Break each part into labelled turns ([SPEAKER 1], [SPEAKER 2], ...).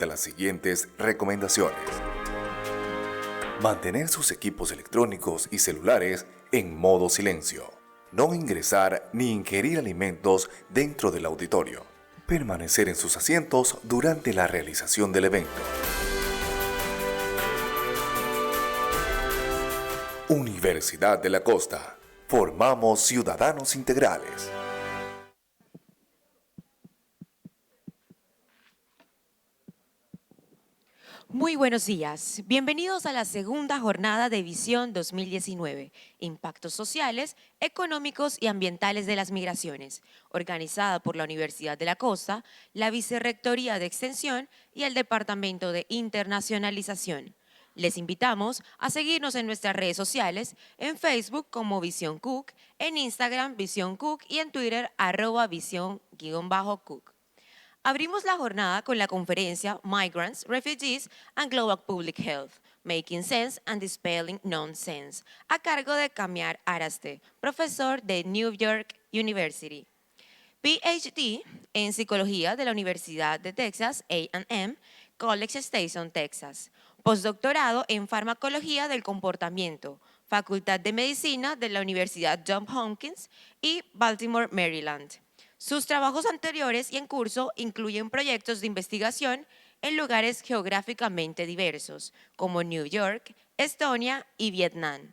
[SPEAKER 1] de las siguientes recomendaciones. Mantener sus equipos electrónicos y celulares en modo silencio. No ingresar ni ingerir alimentos dentro del auditorio. Permanecer en sus asientos durante la realización del evento. Universidad de la Costa. Formamos ciudadanos integrales.
[SPEAKER 2] Muy buenos días. Bienvenidos a la segunda jornada de Visión 2019, Impactos sociales, económicos y ambientales de las migraciones, organizada por la Universidad de la Costa, la Vicerrectoría de Extensión y el Departamento de Internacionalización. Les invitamos a seguirnos en nuestras redes sociales, en Facebook como Visión Cook, en Instagram Visión Cook y en Twitter @visión_cook. Abrimos la jornada con la conferencia Migrants, Refugees and Global Public Health, Making Sense and Dispelling Nonsense, a cargo de Kamiar Araste, profesor de New York University. PhD en Psicología de la Universidad de Texas, A&M, College Station, Texas. Postdoctorado en Farmacología del Comportamiento, Facultad de Medicina de la Universidad Johns Hopkins y Baltimore, Maryland. Sus trabajos anteriores y en curso incluyen proyectos de investigación en lugares geográficamente diversos, como New York, Estonia y Vietnam.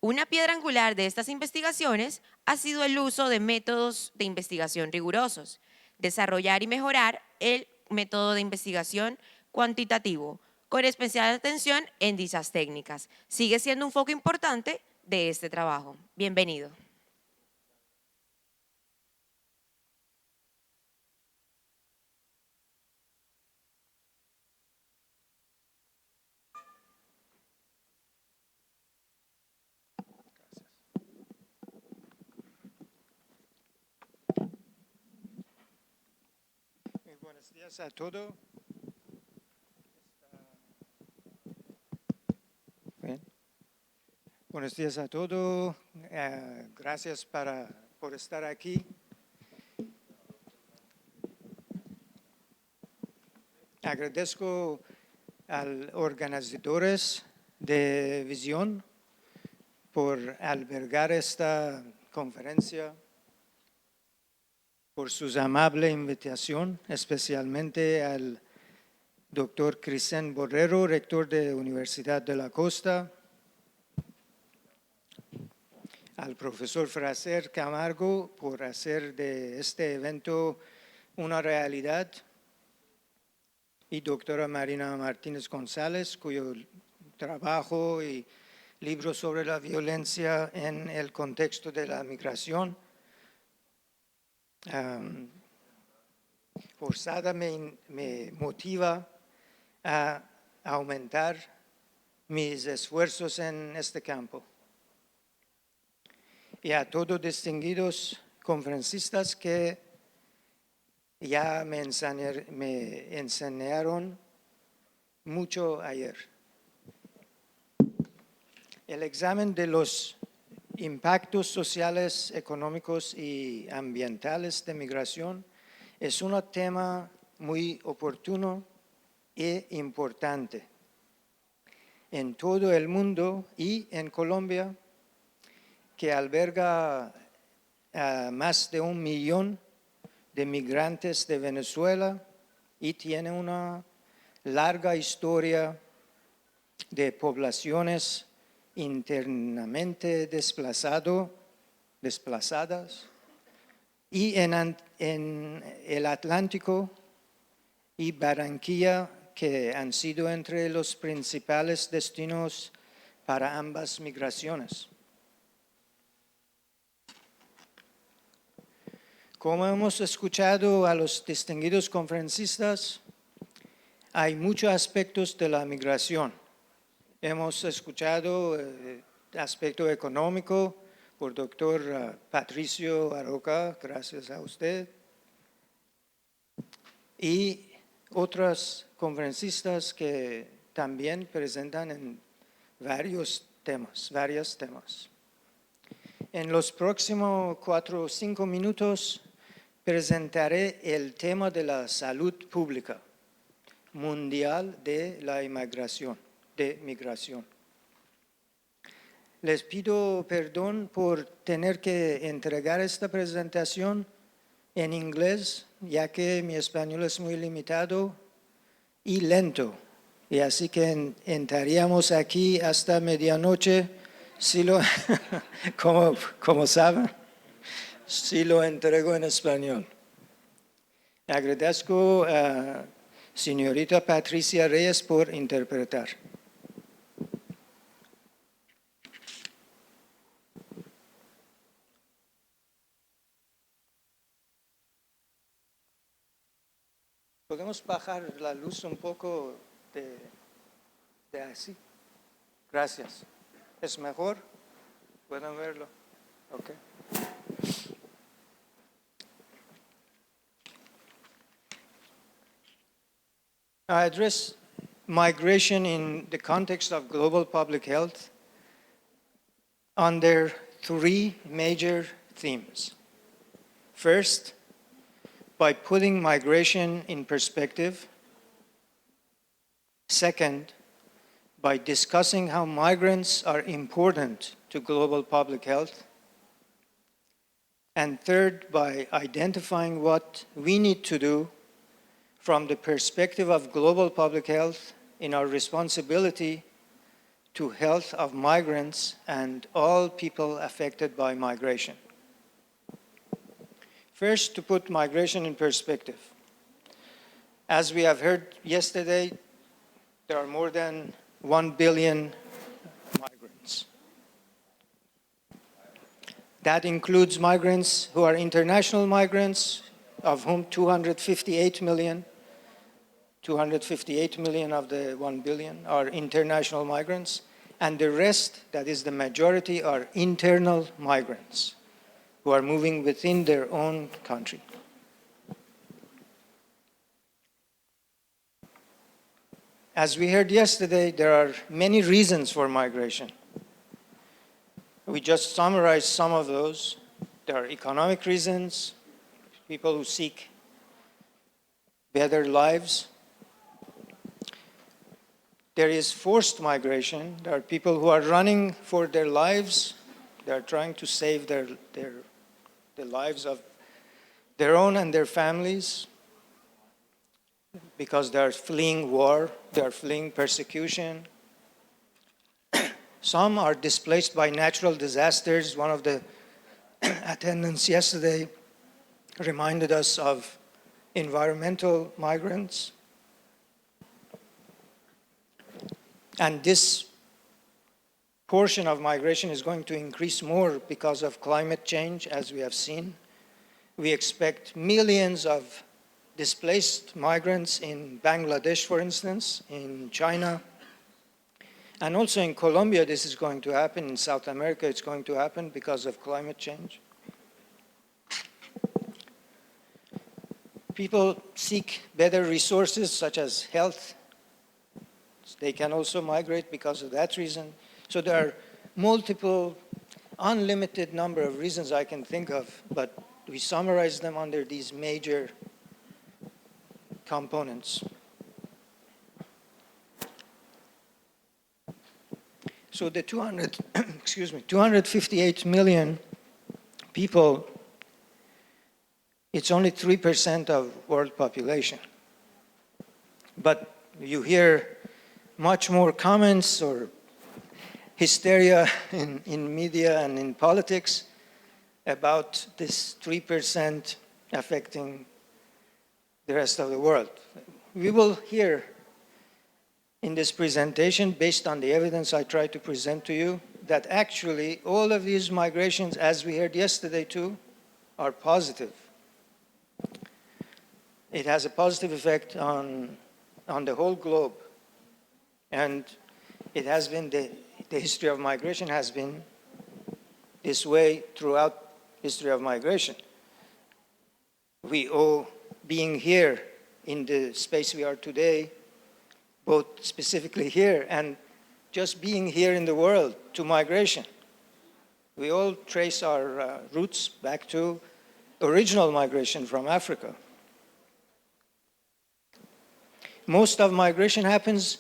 [SPEAKER 2] Una piedra angular de estas investigaciones ha sido el uso de métodos de investigación rigurosos, desarrollar y mejorar el método de investigación cuantitativo, con especial atención en dichas técnicas. Sigue siendo un foco importante de este trabajo. Bienvenido.
[SPEAKER 3] Buenos días a todos. Buenos días a todos. Gracias por estar aquí. Agradezco a los organizadores de Visión por albergar esta conferencia, por su amable invitación, especialmente al doctor Cristian Borrero, rector de la Universidad de la Costa, al profesor Fraser Camargo por hacer de este evento una realidad, y doctora Marina Martínez González, cuyo trabajo y libro sobre la violencia en el contexto de la migración forzada me motiva a aumentar mis esfuerzos en este campo. Y a todos distinguidos conferencistas que ya me enseñaron mucho ayer. El examen de los impactos sociales, económicos y ambientales de migración es un tema muy oportuno e importante. En todo el mundo y en Colombia, que alberga a más de 1 millón de migrantes de Venezuela y tiene una larga historia de poblaciones internamente desplazadas, y en el Atlántico y Barranquilla, que han sido entre los principales destinos para ambas migraciones. Como hemos escuchado a los distinguidos conferencistas, hay muchos aspectos de la migración. Hemos escuchado el aspecto económico por doctor Patricio Aroca, gracias a usted, y otros conferencistas que también presentan en varios temas. En los próximos 4 o 5 minutos presentaré el tema de la salud pública, mundial de la migración. Les pido perdón por tener que entregar esta presentación en inglés, ya que mi español es muy limitado y lento. Y así que entraríamos aquí hasta medianoche, si lo, como saben, si lo entrego en español. Agradezco a señorita Patricia Reyes por interpretar. ¿Podemos bajar la luz un poco de así? Gracias. ¿Es mejor? ¿Pueden verlo? Ok. I address migration in the context of global public health under three major themes. First, by putting migration in perspective. Second, by discussing how migrants are important to global public health. And third, by identifying what we need to do from the perspective of global public health in our responsibility to health of migrants and all people affected by migration. First, to put migration in perspective. As we have heard yesterday, there are more than 1 billion migrants. That includes migrants who are international migrants, of whom 258 million of the 1 billion are international migrants, and the rest, that is the majority, are internal migrants who are moving within their own country. As we heard yesterday, there are many reasons for migration. We just summarized some of those. There are economic reasons, people who seek better lives. There is forced migration. There are people who are running for their lives. They are trying to save the lives of their own and their families because they are fleeing war, they are fleeing persecution. Some are displaced by natural disasters. One of the attendants yesterday reminded us of environmental migrants. And this portion of migration is going to increase more because of climate change, as we have seen. We expect millions of displaced migrants in Bangladesh, for instance, in China, and also in Colombia. This is going to happen. In South America, it's going to happen because of climate change. People seek better resources, such as health. They can also migrate because of that reason. So there are multiple, unlimited number of reasons I can think of, but we summarize them under these major components. So the 258 million people, it's only 3% of world population. But you hear much more comments or hysteria in media and in politics about this 3% affecting the rest of the world. We will hear in this presentation, based on the evidence I tried to present to you, that actually all of these migrations, as we heard yesterday too, are positive. It has a positive effect on the whole globe. And it has been, the history of migration has been this way throughout history of migration. We owe being here in the space we are today, both specifically here and just being here in the world, to migration. We all trace our roots back to original migration from Africa. Most of migration happens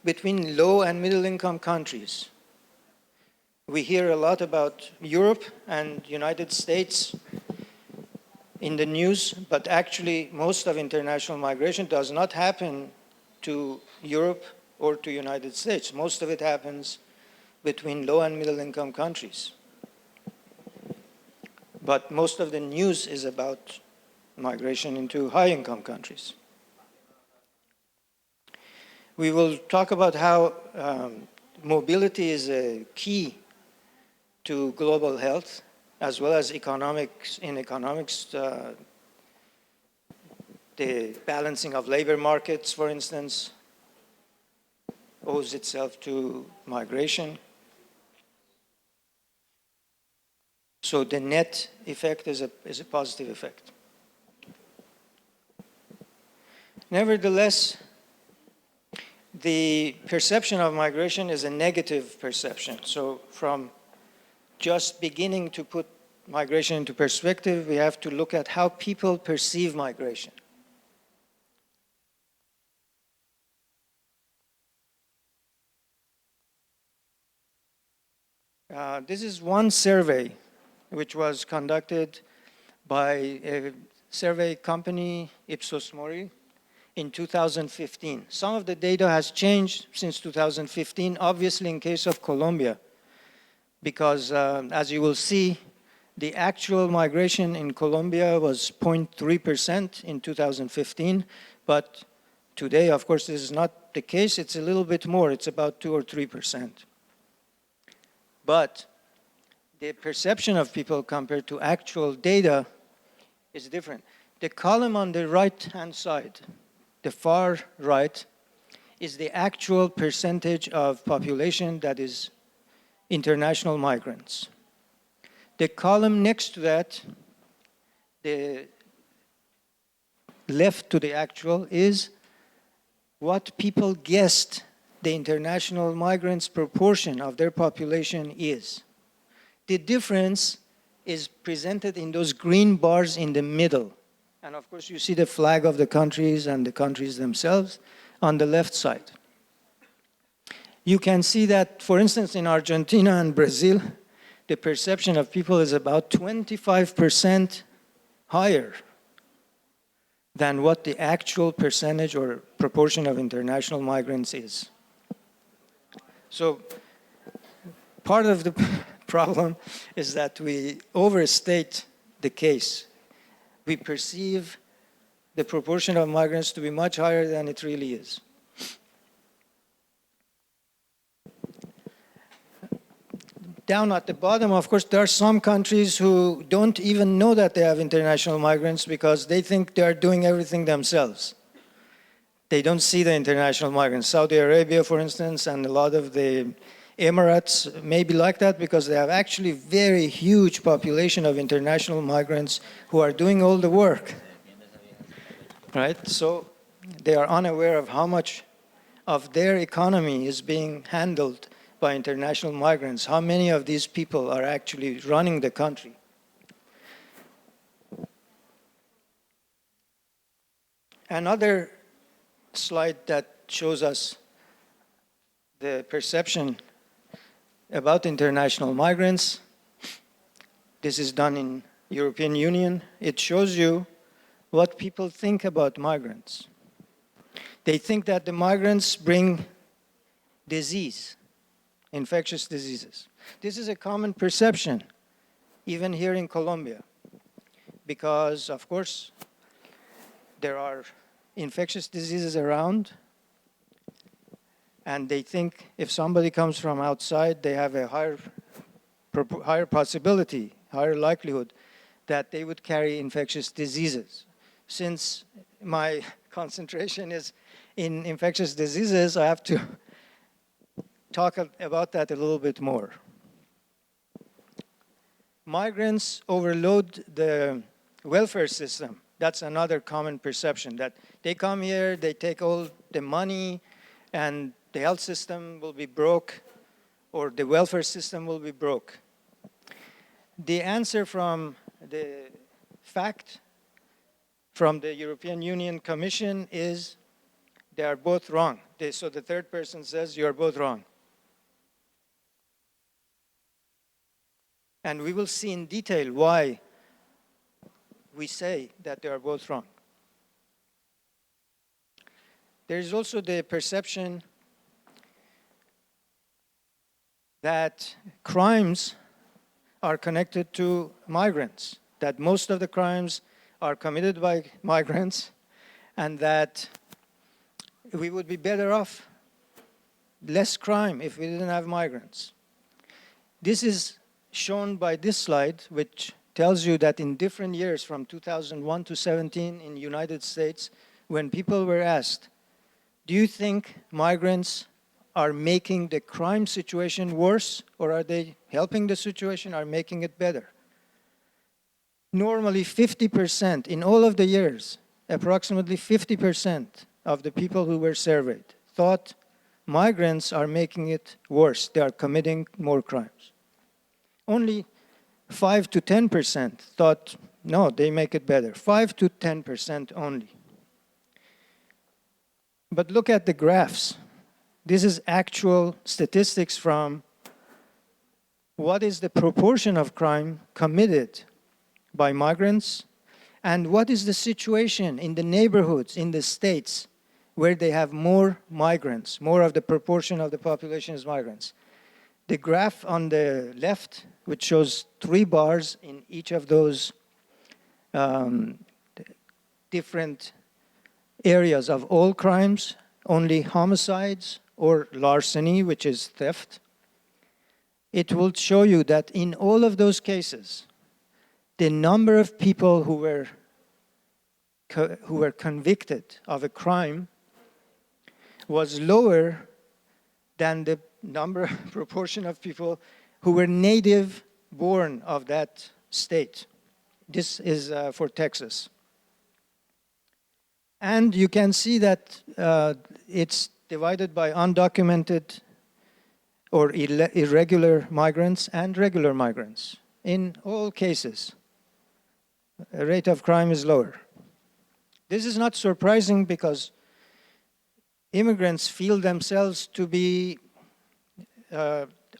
[SPEAKER 3] between low and middle income countries. We hear a lot about Europe and United States in the news, but actually most of international migration does not happen to Europe or to United States. Most of it happens between low and middle income countries. But most of the news is about migration into high income countries. We will talk about how mobility is a key to global health, as well as economics. In economics, the balancing of labor markets, for instance, owes itself to migration. So the net effect is a positive effect. Nevertheless, the perception of migration is a negative perception. So from just beginning to put migration into perspective, we have to look at how people perceive migration. This is one survey which was conducted by a survey company, Ipsos Mori, in 2015. Some of the data has changed since 2015, obviously in case of Colombia, because as you will see, the actual migration in Colombia was 0.3% in 2015, but today, of course, this is not the case. It's a little bit more. It's about 2 or 3%. But the perception of people compared to actual data is different. The column on the right-hand side, the far right, is the actual percentage of population that is international migrants. The column next to that, the left to the actual, is what people guessed the international migrants' proportion of their population is. The difference is presented in those green bars in the middle. And of course, you see the flag of the countries and the countries themselves on the left side. You can see that, for instance, in Argentina and Brazil, the perception of people is about 25% higher than what the actual percentage or proportion of international migrants is. So part of the problem is that we overstate the case. We perceive the proportion of migrants to be much higher than it really is. Down at the bottom, of course, there are some countries who don't even know that they have international migrants because they think they are doing everything themselves. They don't see the international migrants. Saudi Arabia, for instance, and a lot of the Emirates may be like that because they have actually very huge population of international migrants who are doing all the work, right? So they are unaware of how much of their economy is being handled by international migrants, how many of these people are actually running the country. Another slide that shows us the perception about international migrants. This is done in European Union. It shows you what people think about migrants. They think that the migrants bring disease, infectious diseases. This is a common perception, even here in Colombia, because, of course, there are infectious diseases around, and they think if somebody comes from outside, they have a higher possibility, higher likelihood that they would carry infectious diseases. Since my concentration is in infectious diseases, I have to talk about that a little bit more. Migrants overload the welfare system. That's another common perception, that they come here, they take all the money, and the health system will be broke, or the welfare system will be broke. The answer from the fact from the European Union Commission is They are both wrong. So the third person says you are both wrong. And we will see in detail why we say that they are both wrong. There is also the perception that crimes are connected to migrants, that most of the crimes are committed by migrants, and that we would be better off, less crime, if we didn't have migrants. This is shown by this slide, which tells you that in different years, from 2001 to 17 in the United States, when people were asked, do you think migrants are making the crime situation worse, or are they helping the situation, or making it better? Normally 50%, in all of the years, approximately 50% of the people who were surveyed thought migrants are making it worse, they are committing more crimes. Only 5 to 10% thought, no, they make it better. 5 to 10% only. But look at the graphs. This is actual statistics from what is the proportion of crime committed by migrants, and what is the situation in the neighborhoods, in the states where they have more migrants, more of the proportion of the population is migrants. The graph on the left, which shows 3 bars in each of those different areas of all crimes, only homicides or larceny, which is theft. It will show you that in all of those cases, the number of people who were convicted of a crime was lower than the proportion of people who were native born of that state. This is for Texas. And you can see that it's divided by undocumented or irregular migrants and regular migrants. In all cases, the rate of crime is lower. This is not surprising because immigrants feel themselves to be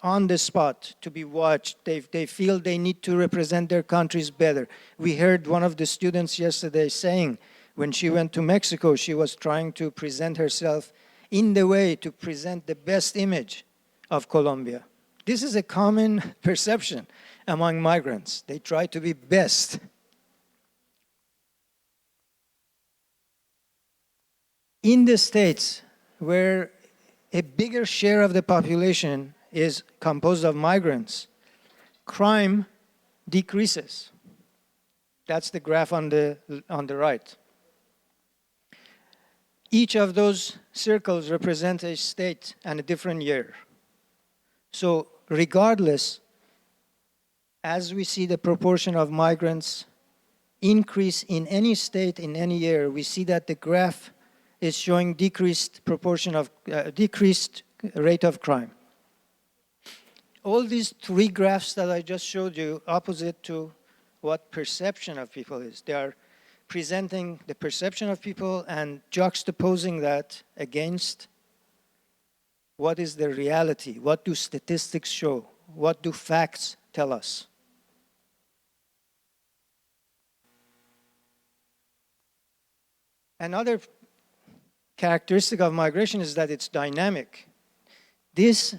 [SPEAKER 3] on the spot, to be watched. They feel they need to represent their countries better. We heard one of the students yesterday saying when she went to Mexico, she was trying to present herself in the way to present the best image of Colombia. This is a common perception among migrants. They try to be best. In the states where a bigger share of the population is composed of migrants, crime decreases. That's the graph on the right. Each of those circles represents a state and a different year. So regardless, as we see the proportion of migrants increase in any state in any year, we see that the graph is showing decreased rate of crime. All these 3 graphs that I just showed you opposite to what perception of people is. They are presenting the perception of people and juxtaposing that against what is the reality, what do statistics show, what do facts tell us. Another characteristic of migration is that it's dynamic. This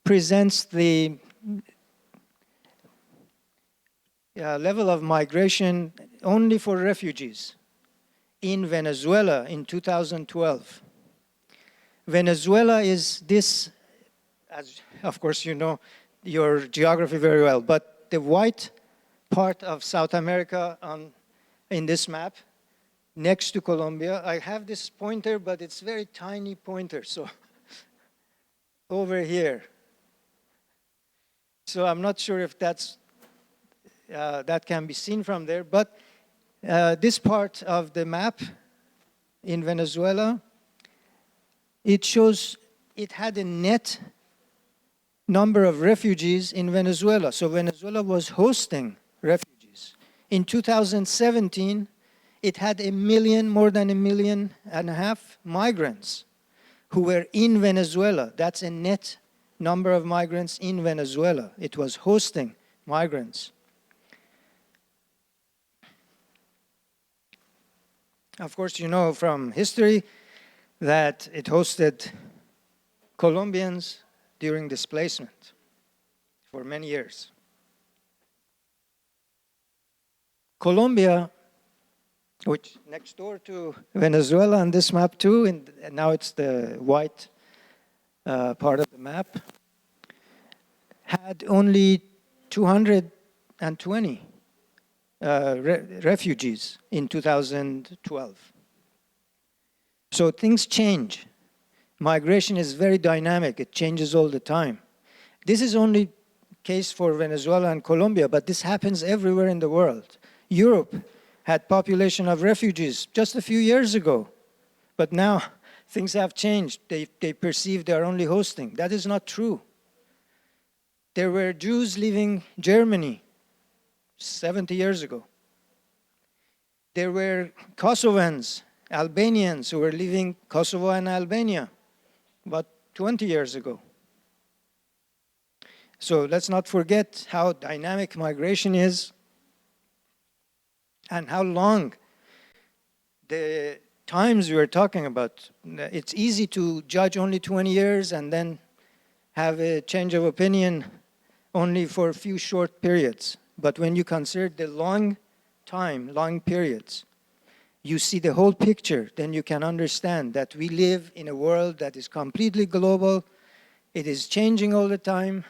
[SPEAKER 3] presents the level of migration only for refugees in Venezuela in 2012. Venezuela is this, as of course you know your geography very well, but the white part of South America in this map next to Colombia. I have this pointer, but it's very tiny pointer, so over here. So I'm not sure if that can be seen from there, but this part of the map in Venezuela, it shows it had a net number of refugees in Venezuela. So Venezuela was hosting refugees. In 2017, it had more than 1.5 million migrants who were in Venezuela. That's a net number of migrants in Venezuela. It was hosting migrants. Of course, you know from history that it hosted Colombians during displacement for many years. Colombia, which next door to Venezuela on this map too, and now it's the white part of the map, had only 220 refugees in 2012. So things change. Migration is very dynamic. It changes all the time. This is only case for Venezuela and Colombia, but this happens everywhere in the world. Europe had population of refugees just a few years ago, but now things have changed. They perceive they are only hosting. That is not true. There were Jews leaving Germany 70 years ago. There were Kosovans, Albanians who were leaving Kosovo and Albania about 20 years ago. So let's not forget how dynamic migration is and how long the times we are talking about. It's easy to judge only 20 years and then have a change of opinion only for a few short periods. But when you consider the long time, long periods, you see the whole picture, then you can understand that we live in a world that is completely global. It is changing all the time,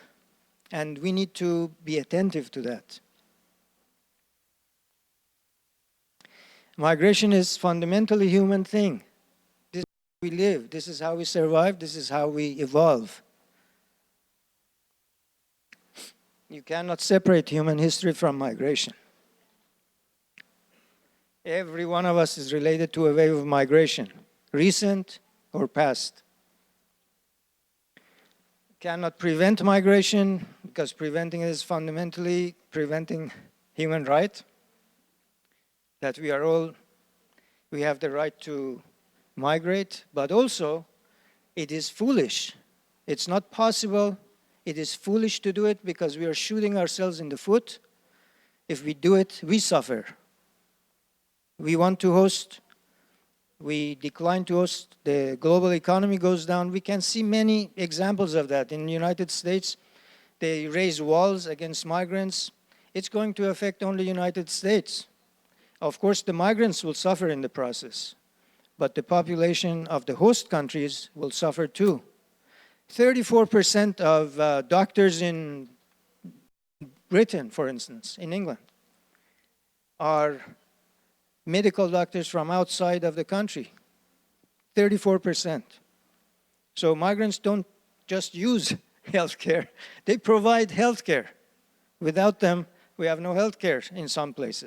[SPEAKER 3] and we need to be attentive to that. Migration is fundamentally a human thing. This is how we live, this is how we survive, this is how we evolve. You cannot separate human history from migration. Every one of us is related to a wave of migration, recent or past. Cannot prevent migration because preventing it is fundamentally preventing human right. That we have the right to migrate, but also it is foolish. It's not possible. It is foolish to do it because we are shooting ourselves in the foot. If we do it, we suffer. We want to host, we decline to host, the global economy goes down. We can see many examples of that. In the United States, they raise walls against migrants. It's going to affect only the United States. Of course, the migrants will suffer in the process, but the population of the host countries will suffer too. 34% of doctors in Britain, for instance, in England, are medical doctors from outside of the country. 34%. So migrants don't just use healthcare, they provide healthcare. Without them, we have no healthcare in some places.